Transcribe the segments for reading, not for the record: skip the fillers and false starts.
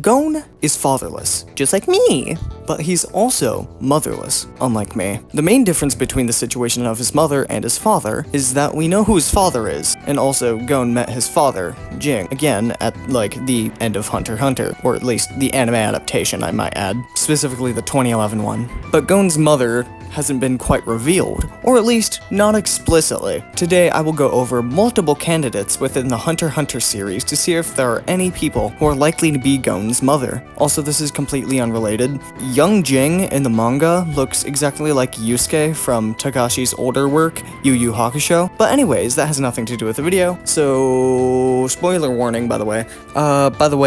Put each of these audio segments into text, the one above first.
Gon is fatherless, just like me, but he's also motherless, unlike me. The main difference between the situation of his mother and his father is that we know who his father is, and also Gon met his father, Jing, again at the end of Hunter x Hunter, or at least the anime adaptation, I might add, specifically the 2011 one. But Gon's mother hasn't been quite revealed, or at least not explicitly. Today I will go over multiple candidates within the Hunter x Hunter series to see if there are any people who are likely to be Gon's mother. Also, this is completely unrelated. Young Jing in the manga looks exactly like Yusuke from Takashi's older work, Yu Yu Hakusho. But anyways, that has nothing to do with the video, so spoiler warning by the way.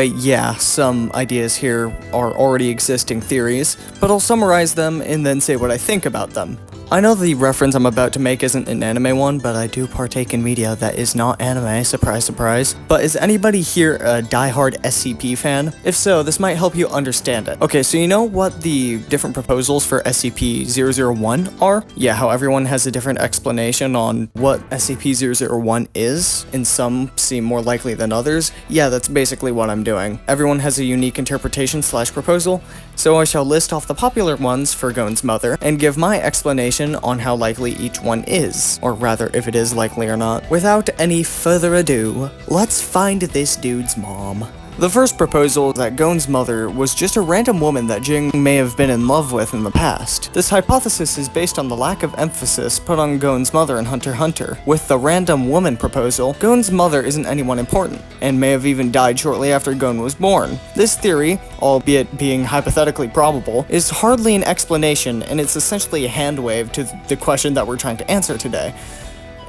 Yeah, some ideas here are already existing theories, but I'll summarize them and then say what I think about them. I know the reference I'm about to make isn't an anime one, but I do partake in media that is not anime, surprise surprise. But is anybody here a diehard SCP fan? If so, this might help you understand it. Okay, so you know what the different proposals for SCP-001 are? Yeah, how everyone has a different explanation on what SCP-001 is, and some seem more likely than others. Yeah, that's basically what I'm doing. Everyone has a unique interpretation / proposal, so I shall list off the popular ones for Gon's mother, and give my explanation on how likely each one is, or rather if it is likely or not. Without any further ado, let's find this dude's mom. The first proposal is that Gon's mother was just a random woman that Jing may have been in love with in the past. This hypothesis is based on the lack of emphasis put on Gon's mother in Hunter x Hunter. With the random woman proposal, Gon's mother isn't anyone important, and may have even died shortly after Gon was born. This theory, albeit being hypothetically probable, is hardly an explanation, and it's essentially a hand wave to the question that we're trying to answer today.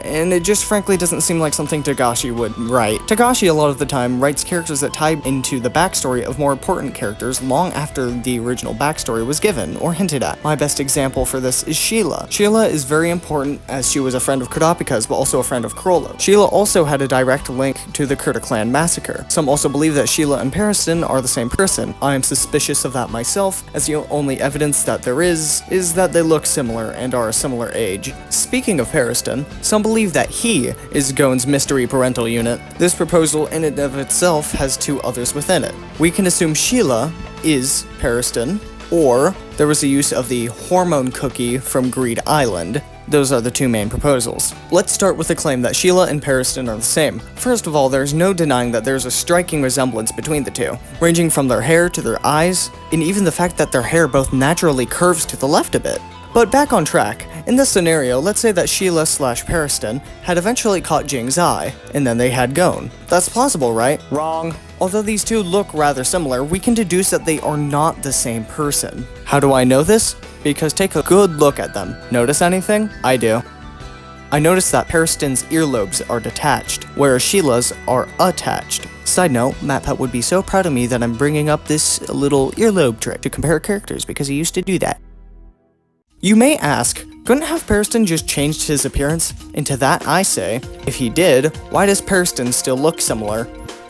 And it just frankly doesn't seem like something Togashi would write. Togashi a lot of the time writes characters that tie into the backstory of more important characters long after the original backstory was given or hinted at. My best example for this is Sheila. Sheila is very important as she was a friend of Kurapika's but also a friend of Chrollo. Sheila also had a direct link to the Kurta clan massacre. Some also believe that Sheila and Pariston are the same person. I am suspicious of that myself, as the only evidence that there is that they look similar and are a similar age. Speaking of Pariston, some believe that he is Gon's mystery parental unit. This proposal in and of itself has two others within it. We can assume Sheila is Pariston, or there was a use of the hormone cookie from Greed Island. Those are the two main proposals. Let's start with the claim that Sheila and Pariston are the same. First of all, there's no denying that there's a striking resemblance between the two, ranging from their hair to their eyes, and even the fact that their hair both naturally curves to the left a bit. But back on track, in this scenario, let's say that Sheila / Pariston had eventually caught Jing's eye, and then they had Gon. That's plausible, right? Wrong. Although these two look rather similar, we can deduce that they are not the same person. How do I know this? Because take a good look at them. Notice anything? I do. I noticed that Pariston's earlobes are detached, whereas Sheila's are attached. Side note, MatPat would be so proud of me that I'm bringing up this little earlobe trick to compare characters because he used to do that. You may ask, couldn't have Pariston just changed his appearance? And to that I say, if he did, why does Pariston still look similar?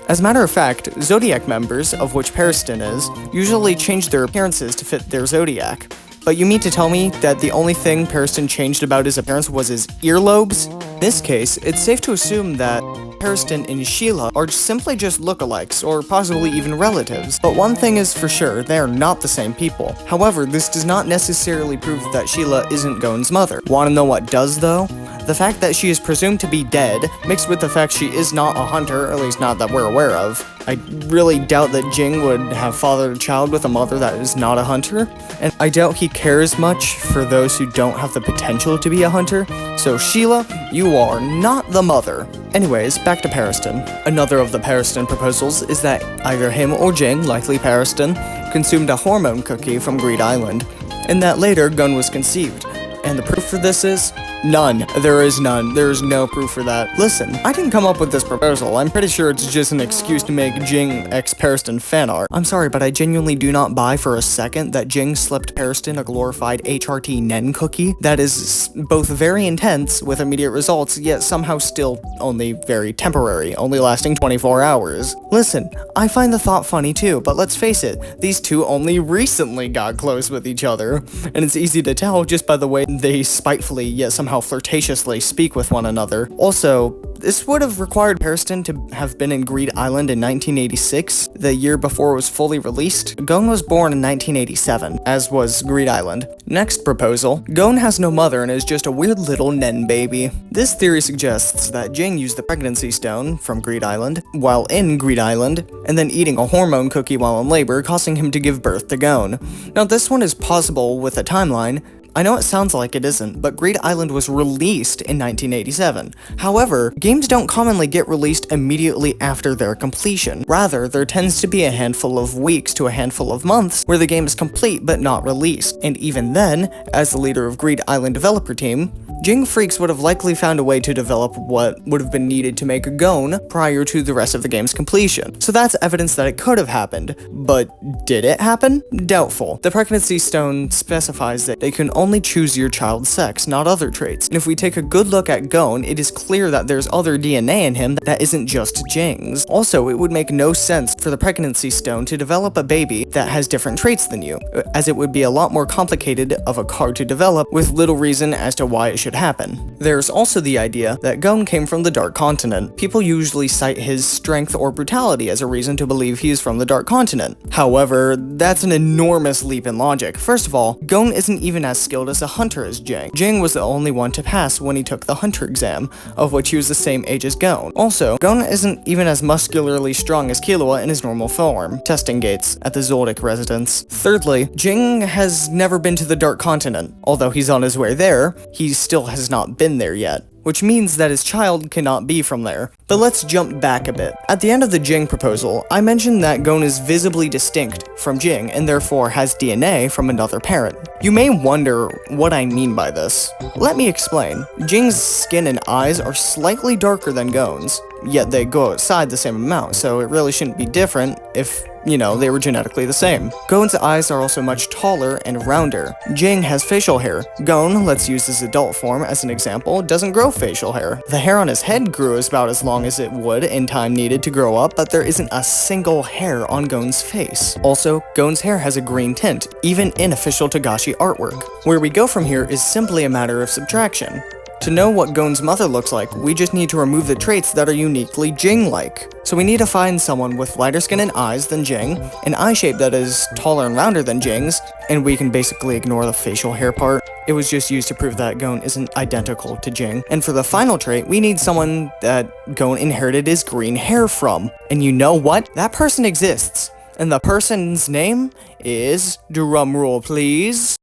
As a matter of fact, Zodiac members, of which Pariston is, usually change their appearances to fit their Zodiac. But you mean to tell me that the only thing Pariston changed about his appearance was his earlobes? In this case, it's safe to assume that Pariston and Sheila are simply just lookalikes, or possibly even relatives. But one thing is for sure, they are not the same people. However, this does not necessarily prove that Sheila isn't Gon's mother. Wanna know what does though? The fact that she is presumed to be dead, mixed with the fact she is not a hunter, or at least not that we're aware of. I really doubt that Jing would have fathered a child with a mother that is not a hunter, and I doubt he cares much for those who don't have the potential to be a hunter. So Sheila, you are not the mother. Anyways, back to Pariston. Another of the Pariston proposals is that either him or Jing, likely Pariston, consumed a hormone cookie from Greed Island, and that later Gon was conceived. And the proof for this is? None. There is none. There is no proof for that. Listen, I didn't come up with this proposal. I'm pretty sure it's just an excuse to make Jing x Pariston fan art. I'm sorry, but I genuinely do not buy for a second that Jing slipped Pariston a glorified HRT Nen cookie that is both very intense with immediate results, yet somehow still only very temporary, only lasting 24 hours. Listen, I find the thought funny too, but let's face it, these two only recently got close with each other, and it's easy to tell just by the way they spitefully yet somehow somehow flirtatiously speak with one another. Also, this would have required Periston to have been in Greed Island in 1986, the year before it was fully released. Gon was born in 1987, as was Greed Island. Next proposal, Gon has no mother and is just a weird little Nen baby. This theory suggests that Jing used the pregnancy stone from Greed Island while in Greed Island, and then eating a hormone cookie while in labor, causing him to give birth to Gon. Now this one is possible with a timeline. I know it sounds like it isn't, but Greed Island was released in 1987. However, games don't commonly get released immediately after their completion. Rather, there tends to be a handful of weeks to a handful of months where the game is complete but not released. And even then, as the leader of Greed Island developer team, Jing Freaks would have likely found a way to develop what would have been needed to make Gon prior to the rest of the game's completion. So that's evidence that it could have happened, but did it happen? Doubtful. The pregnancy stone specifies that they can only choose your child's sex, not other traits. And if we take a good look at Gon, it is clear that there's other DNA in him that isn't just Jing's. Also, it would make no sense for the pregnancy stone to develop a baby that has different traits than you, as it would be a lot more complicated of a card to develop with little reason as to why it should happen. There's also the idea that Gon came from the Dark Continent. People usually cite his strength or brutality as a reason to believe he is from the Dark Continent. However, that's an enormous leap in logic. First of all, Gon isn't even as skilled as a hunter as Jing. Jing was the only one to pass when he took the hunter exam, of which he was the same age as Gon. Also, Gon isn't even as muscularly strong as Killua in his normal form. Testing gates at the Zoldyck residence. Thirdly, Jing has never been to the Dark Continent. Although he's on his way there, he still has not been there yet, which means that his child cannot be from there. But let's jump back a bit. At the end of the Jing proposal, I mentioned that Gon is visibly distinct from Jing and therefore has DNA from another parent. You may wonder what I mean by this. Let me explain. Jing's skin and eyes are slightly darker than Gon's, yet they go outside the same amount, so it really shouldn't be different if, they were genetically the same. Gon's eyes are also much taller and rounder. Jing has facial hair. Gon, let's use his adult form as an example, doesn't grow facial hair. The hair on his head grew about as long as it would in time needed to grow up, but there isn't a single hair on Gon's face. Also, Gon's hair has a green tint, even in official Togashi artwork. Where we go from here is simply a matter of subtraction. To know what Gon's mother looks like, we just need to remove the traits that are uniquely Jing-like. So we need to find someone with lighter skin and eyes than Jing, an eye shape that is taller and rounder than Jing's, and we can basically ignore the facial hair part. It was just used to prove that Gon isn't identical to Jing. And for the final trait, we need someone that Gon inherited his green hair from. And you know what? That person exists. And the person's name is, drumroll please,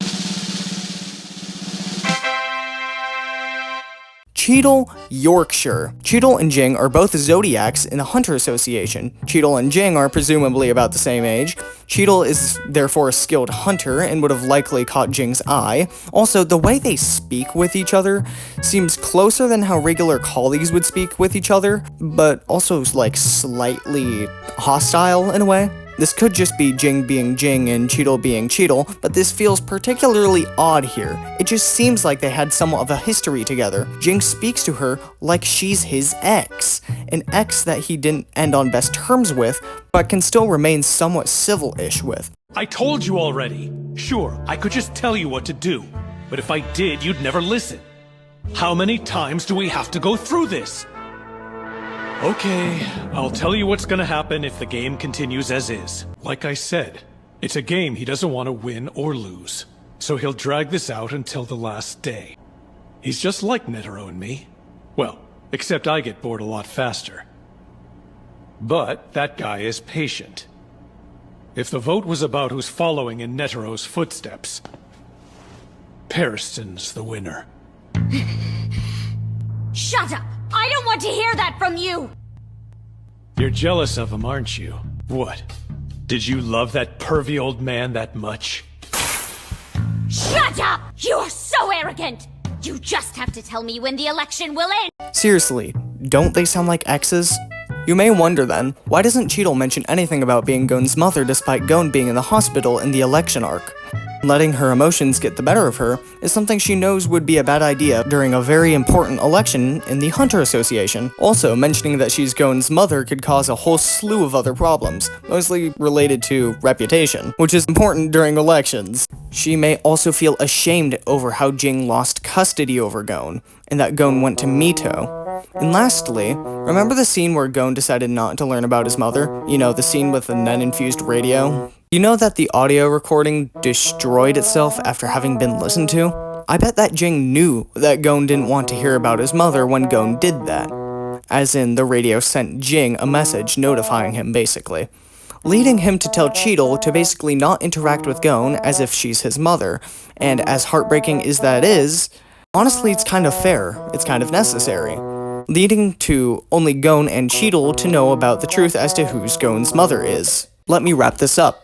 Cheadle Yorkshire. Cheadle and Jing are both zodiacs in the Hunter Association. Cheadle and Jing are presumably about the same age. Cheadle is therefore a skilled hunter and would have likely caught Jing's eye. Also, the way they speak with each other seems closer than how regular colleagues would speak with each other, but also slightly hostile in a way. This could just be Jing being Jing and Cheadle being Cheadle, but this feels particularly odd here. It just seems like they had somewhat of a history together. Jing speaks to her like she's his ex, an ex that he didn't end on best terms with, but can still remain somewhat civil-ish with. I told you already. Sure, I could just tell you what to do, but if I did, you'd never listen. How many times do we have to go through this? Okay, I'll tell you what's gonna happen if the game continues as is. Like I said, it's a game he doesn't want to win or lose, so he'll drag this out until the last day. He's just like Netero and me. Well, except I get bored a lot faster. But that guy is patient. If the vote was about who's following in Netero's footsteps, Periston's the winner. Shut up! I don't want to hear that from you! You're jealous of him, aren't you? What? Did you love that pervy old man that much? Shut up! You're so arrogant! You just have to tell me when the election will end! Seriously, don't they sound like exes? You may wonder then, why doesn't Cheadle mention anything about being Gon's mother despite Gon being in the hospital in the election arc? Letting her emotions get the better of her is something she knows would be a bad idea during a very important election in the Hunter Association. Also, mentioning that she's Gon's mother could cause a whole slew of other problems, mostly related to reputation, which is important during elections. She may also feel ashamed over how Jing lost custody over Gon, and that Gon went to Mito. And lastly, remember the scene where Gon decided not to learn about his mother? You know, the scene with the Nen-infused radio? You know that the audio recording destroyed itself after having been listened to? I bet that Jing knew that Gon didn't want to hear about his mother when Gon did that. As in, the radio sent Jing a message notifying him, basically. Leading him to tell Cheetle to basically not interact with Gon as if she's his mother. And as heartbreaking as that is, honestly it's kind of fair, it's kind of necessary. Leading to only Gon and Cheetle to know about the truth as to who Gon's mother is. Let me wrap this up.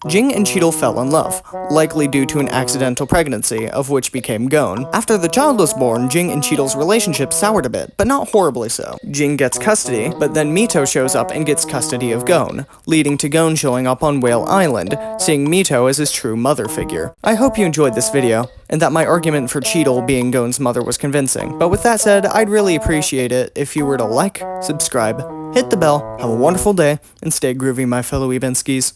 Jing and Cheetle fell in love, likely due to an accidental pregnancy, of which became Gon. After the child was born, Jing and Cheetle's relationship soured a bit, but not horribly so. Jing gets custody, but then Mito shows up and gets custody of Gon, leading to Gon showing up on Whale Island, seeing Mito as his true mother figure. I hope you enjoyed this video, and that my argument for Cheetle being Gon's mother was convincing. But with that said, I'd really appreciate it if you were to like, subscribe, hit the bell, have a wonderful day, and stay groovy, my fellow Ebinskis.